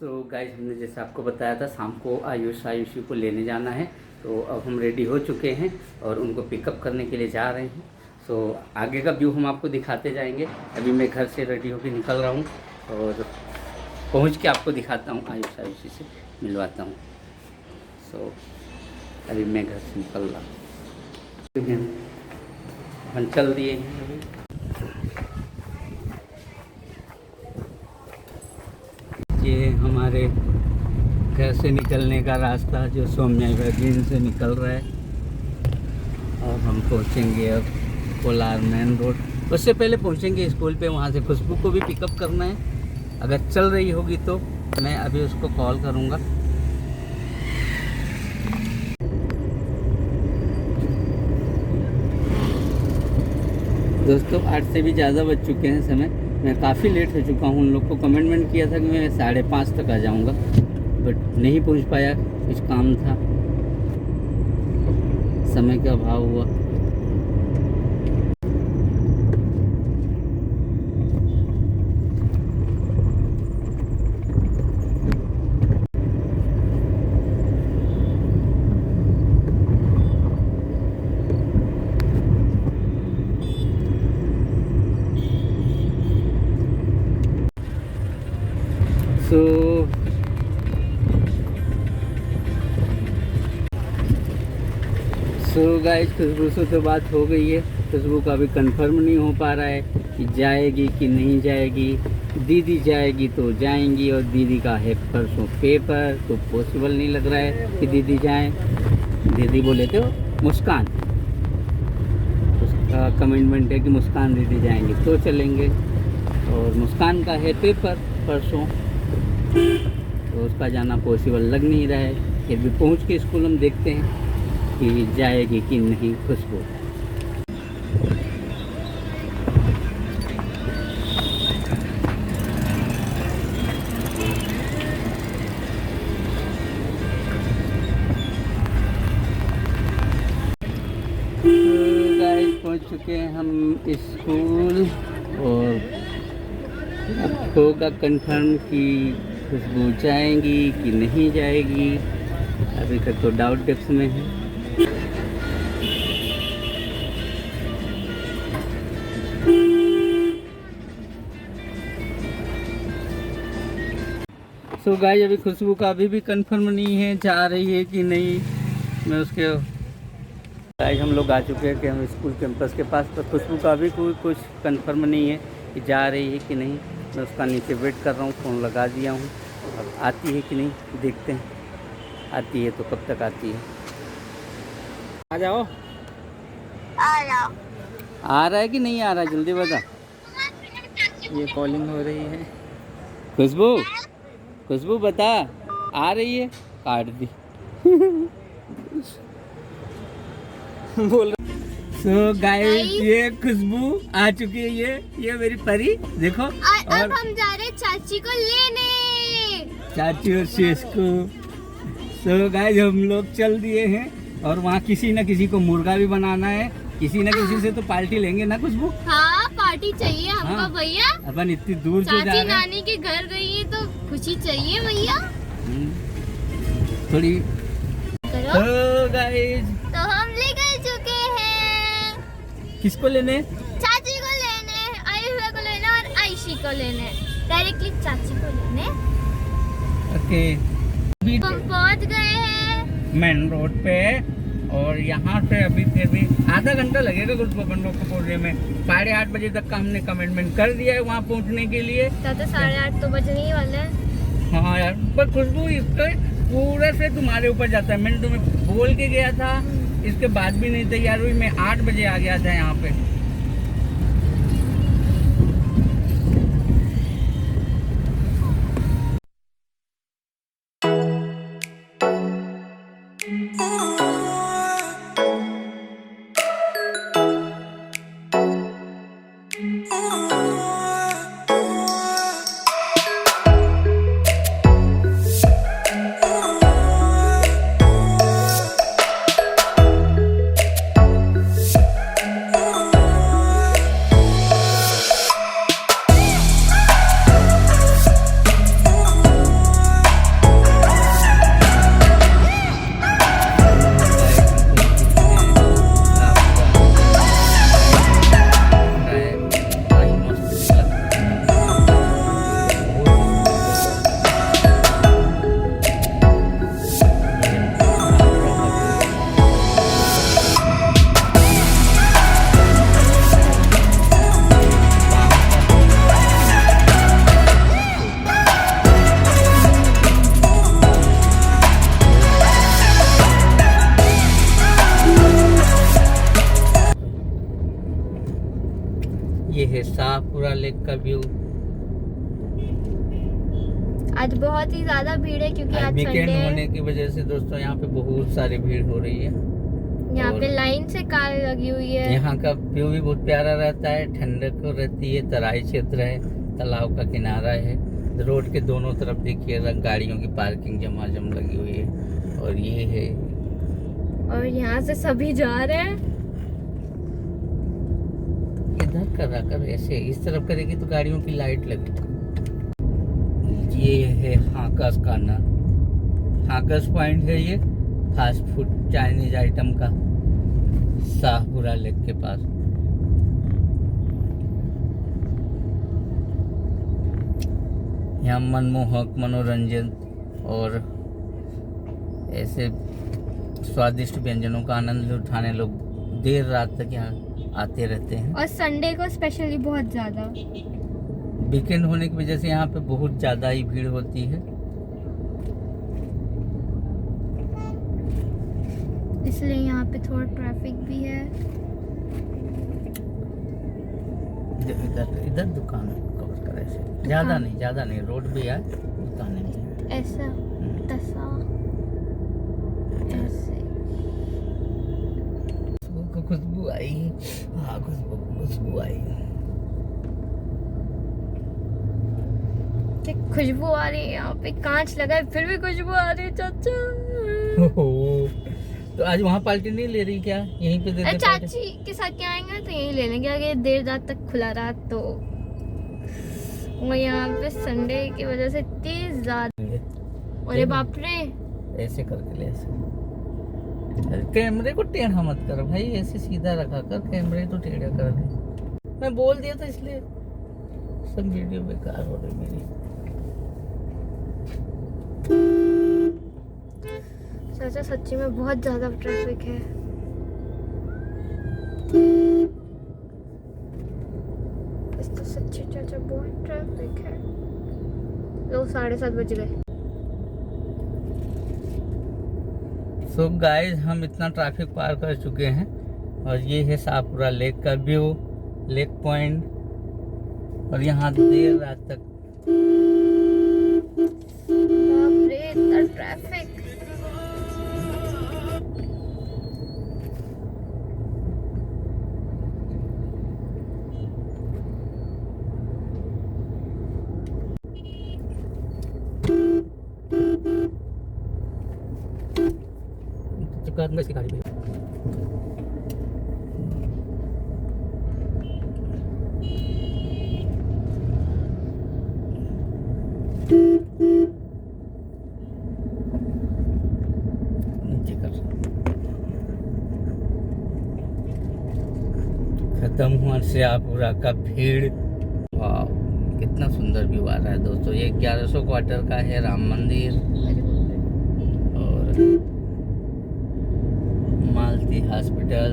So guys, हमने जैसे आपको बताया था शाम को आयुषी को लेने जाना है। तो अब हम रेडी हो चुके हैं और उनको पिकअप करने के लिए जा रहे हैं। सो आगे का व्यू हम आपको दिखाते जाएंगे। अभी मैं घर से रेडी होकर निकल रहा हूँ और पहुँच के आपको दिखाता हूँ, आयुषी से मिलवाता हूँ। सो अभी मैं घर से निकल रहा हूँ, हम चल दिए हैं अभी। ये हमारे घर से निकलने का रास्ता जो सौम्या एवरग्रीन से निकल रहा है और हम पहुंचेंगे अब कोलार मेन रोड। उससे पहले पहुंचेंगे स्कूल पे, वहां से खुशबू को भी पिकअप करना है। अगर चल रही होगी तो मैं अभी उसको कॉल करूंगा। दोस्तों 8 से भी ज़्यादा बज चुके हैं समय। मैं काफ़ी लेट हो चुका हूँ। उन लोग को कमिटमेंट किया था कि मैं 5:30 तक आ जाऊँगा, बट नहीं पहुँच पाया, कुछ काम था, समय का अभाव हुआ। सो गाइस, खुशबू से तो बात हो गई है। खुशबू का अभी कंफर्म नहीं हो पा रहा है कि जाएगी कि नहीं जाएगी। दीदी जाएगी तो जाएंगी और दीदी का है परसों पेपर, तो पॉसिबल नहीं लग रहा है कि दीदी जाए। दीदी बोले तो मुस्कान, उसका कमिटमेंट है कि मुस्कान दीदी जाएंगी तो चलेंगे, और मुस्कान का है पेपर परसों, तो उसका जाना पॉसिबल लग नहीं रहा है। फिर भी पहुंच के स्कूल हम देखते हैं कि जाएगी कि नहीं खुशबू। पहुंच चुके हैं हम स्कूल और अब होगा कंफर्म कि खुशबू जाएंगी कि नहीं जाएगी। अभी तक तो डाउट डेप्थ में है। सो गाइस, अभी खुशबू का अभी भी कंफर्म नहीं है जा रही है कि नहीं। मैं उसके गाइस, हम लोग आ चुके हैं कि हम स्कूल कैंपस के पास, पर खुशबू का अभी कोई कुछ कंफर्म नहीं है कि जा रही है कि नहीं। मैं उसका नीचे वेट कर रहा हूँ, फ़ोन लगा दिया हूँ। अब आती है कि नहीं देखते हैं, आती है तो कब तक आती है। आ जाओ, आ जाओ। आ रहा है कि नहीं आ रहा है, जल्दी बता। ये कॉलिंग हो रही है। खुशबू, खुशबू बता, आ रही है? काट दी। बोल। सो गाइस, ये खुशबू आ चुकी है। ये मेरी परी देखो। और अब हम जा रहे हैं चाची को लेने, चाची और शेष को। सो गाइस, हम लोग चल दिए हैं और वहाँ किसी न किसी को मुर्गा भी बनाना है। किसी न किसी से तो पार्टी लेंगे ना खुशबू? हाँ, पार्टी चाहिए हमको। हाँ, भैया अपन इतनी दूर से जा रहे हैं। चाची नानी के घर गई है तो खुशी चाहिए भैया। थोड़ी करो। तो गाइस, तो हम निकल चुके हैं। किसको लेने? चाची को लेने, आयुषा को लेने और आयशी को लेने। डायरेक्टली चाची को लेने। ओके, हम पहुंच गए हैं मेन रोड पे और यहाँ से अभी फिर भी आधा घंटा लगेगा कुछ अपन लोग को पहुँचने में। 8:30 बजे तक का हमने कमिटमेंट कर दिया है वहाँ पहुँचने के लिए। तो 8:30 तो बजने ही वाले हैं। हाँ यार, पर खुशबू इसके पूरे से तुम्हारे ऊपर जाता है। मैंने तुम्हें बोल के गया था, इसके बाद भी नहीं तैयार हुई। मैं 8 बजे आ गया था यहाँ पे। शाहपुरा लेक का व्यू। आज बहुत ही ज्यादा भीड़ है क्योंकि आज वीकेंड संडे होने है। की वजह से दोस्तों यहाँ पे बहुत सारी भीड़ हो रही है। यहाँ पे और लाइन से कार लगी हुई है। यहाँ का व्यू भी बहुत प्यारा रहता है, ठंडक रहती है, तराई क्षेत्र है, तालाब का किनारा है, रोड के दोनों तरफ देखिए गाड़ियों की पार्किंग झमाझम लगी हुई है। और ये है, और यहाँ से सभी जा रहे हैं। इधर करा कर ऐसे इस तरफ करेगी तो गाड़ियों की लाइट लगेगी। ये है हाकस कॉर्नर, हाकस पॉइंट है ये, फास्ट फूड चाइनीज आइटम का, शाहपुरा लेक के पास। यहाँ मनमोहक, मनोरंजन और ऐसे स्वादिष्ट व्यंजनों का आनंद उठाने लोग देर रात तक यहाँ आते रहते हैं। और संडे को स्पेशली बहुत ज्यादा, वीकेंड होने की वजह से यहाँ पे बहुत ज़्यादा ही भीड़ होती है, इसलिए यहाँ पे थोड़ा ट्रैफिक भी है। इधर इधर दुकान कवर कर ऐसे, ज़्यादा नहीं, रोड भी है, दुकानें भी हैं। ऐसा तसा ऐसे खुशबू आई, हाँ खुशबू आई। खुशबू आ रही है, यहाँ पे कांच लगा है फिर भी खुशबू आ रही है चाचा। तो आज वहाँ पार्टी नहीं ले रही क्या? यहीं पे दे दे पार्टी। चाची के साथ क्या आएंगे तो यहीं ले लेंगे, अगर देर रात तक खुला रहा तो। और यहाँ पे संडे की वजह से तेज ज्यादा, अरे बाप रे, ऐसे करके ले ऐसे। अरे कैमरे को टेढ़ा मत कर भाई, ऐसे सीधा रखा कर, कैमरे तो टेढ़ा कर दे। मैं बोल दिया था इसलिए सब वीडियो बेकार हो रही मेरी। चाचा सच्ची में बहुत ज्यादा ट्रैफिक है। इस तो सच्ची चाचा बहुत ट्रैफिक है। लो 7:30 बज गए। सो गाइस, हम इतना ट्रैफिक पार कर चुके हैं और ये है शाहपुरा लेक का व्यू, लेक पॉइंट। और यहाँ देर रात तक बाप रे इतना ट्रैफिक। में इसकी गाड़ी पे नीचे कर। खत्म हुआ शाहपुरा का भीड़। वाह कितना सुंदर व्यू आ रहा है दोस्तों। ये 1100 क्वार्टर का है राम मंदिर और मालती हॉस्पिटल।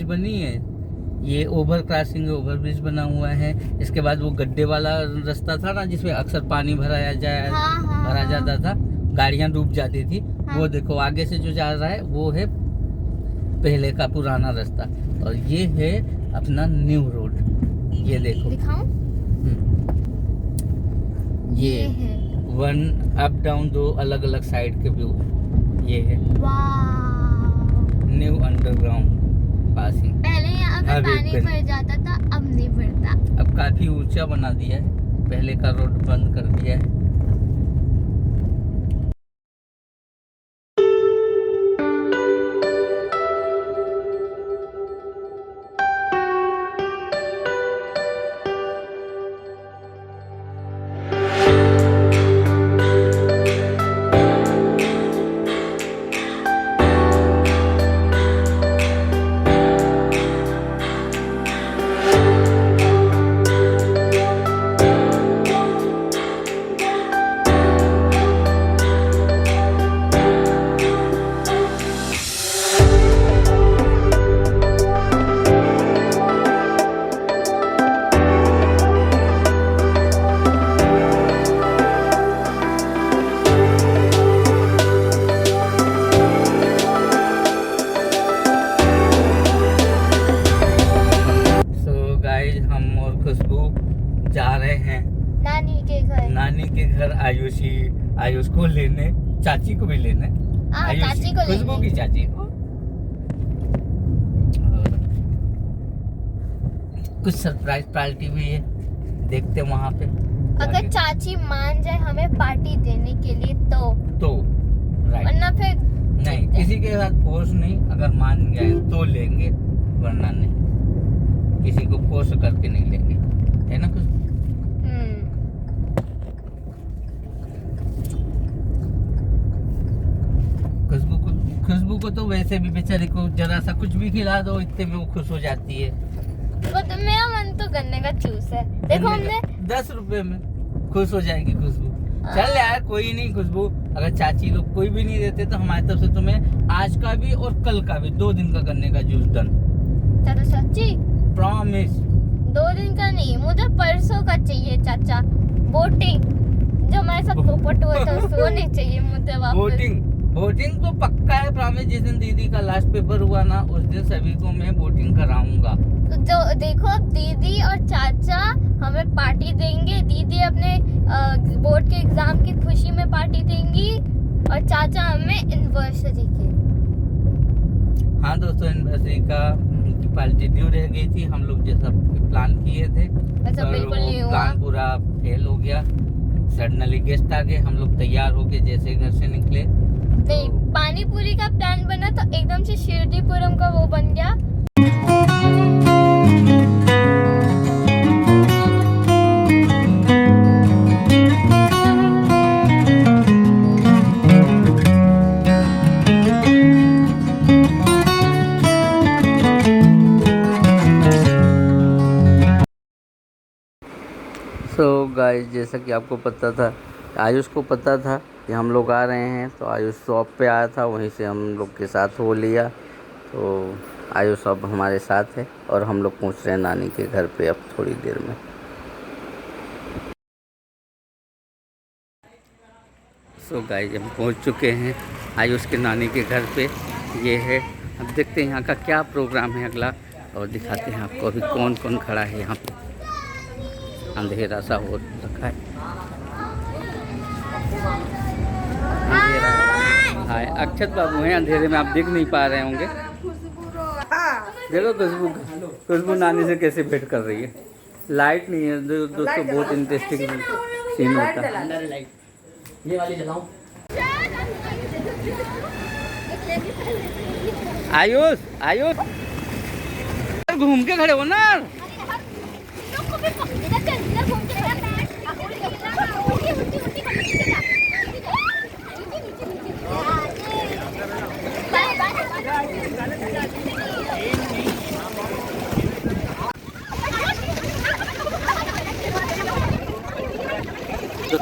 बनी है। ये ओवर क्रॉसिंग ओवर ब्रिज बना हुआ है। इसके बाद वो गड्ढे वाला रास्ता था ना जिसमें अक्सर पानी भरा जाता था, गाड़ियां डूब जाती थी। वो देखो आगे से जो जा रहा है वो है पहले का पुराना रास्ता और ये है अपना न्यू रोड। ये देखो दिखाऊं? ये है 1 अप डाउन 2 अलग अलग साइड के व्यू है। ये है न्यू अंडरग्राउंड पासिंग। पहले यहाँ पे पानी भर जाता था, अब नहीं भरता। अब काफी ऊंचा बना दिया है। पहले का रोड बंद कर दिया है। हम और खुशबू जा रहे हैं नानी के घर आयुष को लेने, चाची को भी लेने, चाची को खुशबू की चाची को। और कुछ सरप्राइज पार्टी भी है, देखते हैं वहाँ पे। अगर चाची मान जाए हमें पार्टी देने के लिए तो राइट, वरना फिर नहीं, किसी के साथ फोर्स नहीं। अगर मान गए तो लेंगे, वरना नहीं। किसी को फोर्स करके नहीं लेंगे, है ना खुशबू? खुशबू को तो वैसे भी बेचारी को जरा सा कुछ भी खिला दो, इतने में वो खुश हो जाती है। वो तो मेरा मन तो गन्ने का जूस है। देखो हमने 10 रुपए में खुश हो जाएगी खुशबू। चल यार कोई नहीं खुशबू, अगर चाची लोग कोई भी नहीं देते तो हमारी तरफ से तुम्हें आज का भी और कल का भी 2 दिन का गन्ने का जूस डन। चाचा सच्ची प्रॉमिस। 2 दिन का नहीं, मुझे परसों का चाहिए चाचा। बोटिंग जो हमारे साथ पोपट हुआ था उसको नहीं चाहिए मुझे वापस। बोटिंग तो पक्का है, प्रॉमिस। जिस दिन दीदी का लास्ट पेपर हुआ ना, उस दिन सभी को मैं बोटिंग कराऊंगा। तो देखो दीदी और चाचा हमें पार्टी देंगे। दीदी अपने बोर्ड के एग्जाम की खुशी में पार्टी देंगी और चाचा हमें एनिवर्सरी की। हाँ दोस्तों, एनिवर्सरी का पार्टी ड्यू रह गई थी। हम लोग जैसा प्लान किए थे वैसा बिल्कुल नहीं हुआ। प्लान पूरा फेल हो गया। सडनली गेस्ट आ गए, हम लोग तैयार होके जैसे घर से निकले नहीं, पानी पूरी का प्लान बना तो एकदम से शिरडीपुरम का वो बन गया। सो गाइस, जैसा कि आपको पता था, आयुष को पता था कि हम लोग आ रहे हैं, तो आयुष शॉप पे आया था, वहीं से हम लोग के साथ हो लिया। तो आयुष अब हमारे साथ है और हम लोग पहुंच रहे हैं नानी के घर पे अब थोड़ी देर में। सो गाइस, हम पहुंच चुके हैं आयुष के नानी के घर पे। ये है, अब देखते हैं यहाँ का क्या प्रोग्राम है अगला, और दिखाते हैं आपको अभी कौन कौन खड़ा है यहाँ पे। अंधेरा सा हो रखा है, अंधेरा। हाय, अक्षत बाबू हैं, अंधेरे में आप दिख नहीं पा रहे होंगे। देखो खुशबू नानी से कैसे भेंट कर रही है। लाइट नहीं है दोस्तों, बहुत इंटरेस्टिंग सीन होता है। ये वाली जलाऊं? आयुष घूम के खड़े हो ना। जो